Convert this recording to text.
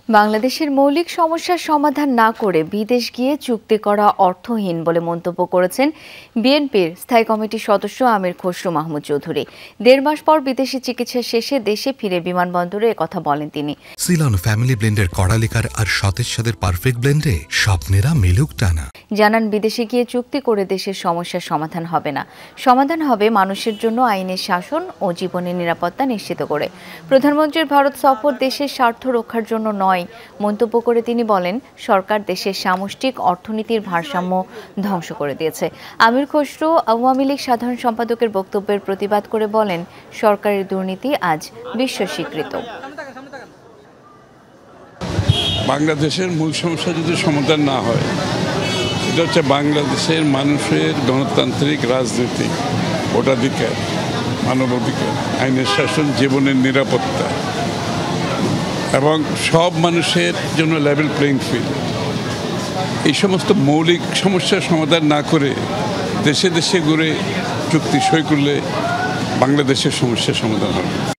বাংলাদেশের মৌলিক সমস্যার সমাধান না করে বিদেশ গিয়ে চুক্তি করা অর্থহীন বলে মন্তব্য করেছেন বিএনপির স্থায়ী কমিটির সদস্য আমির খসরু মাহমুদ চৌধুরী। ১.৫ মাস পর বিদেশি চিকিৎসা শেষে দেশে ফিরে বিমানবন্দরে একথা বলেন তিনি। সিলন ফ্যামিলি ব্লেন্ডের কড়ালিকার আর সতেজ স্বাদের পারফেক্ট ব্লেন্ডে স্বপ্নেরা মেলুক টানা। জানান, বিদেশে গিয়ে চুক্তি করে দেশের সমস্যার সমাধান হবে না, সমাধান হবে মানুষের জন্য আইনের শাসন ও জীবনের নিরাপত্তা নিশ্চিত করে। প্রধানমন্ত্রীর ভারত সফর দেশের স্বার্থ রক্ষার জন্য নয় মন্তব্য করে তিনি বলেন, সরকার দেশের সামষ্টিক অর্থনীতির ভারসাম্য ধ্বংস করে দিয়েছে। আমির খসরু আওয়ামী লীগ সাধারণ সম্পাদকের বক্তব্যের প্রতিবাদ করে বলেন, সরকারের দুর্নীতি আজ বিশ্ব স্বীকৃত। বাংলাদেশের মূল সমস্যা যদি সমাধান না হয়, এটা হচ্ছে বাংলাদেশের মানুষের গণতান্ত্রিক রাজনীতি, ভোটাধিকার, মানবাধিকার, আইনের শাসন, জীবনের নিরাপত্তা এবং সব মানুষের জন্য লেভেল প্লেইং ফিল্ড, এই সমস্ত মৌলিক সমস্যার সমাধান না করে দেশে দেশে ঘুরে চুক্তি সই করলে বাংলাদেশের সমস্যার সমাধান হবে।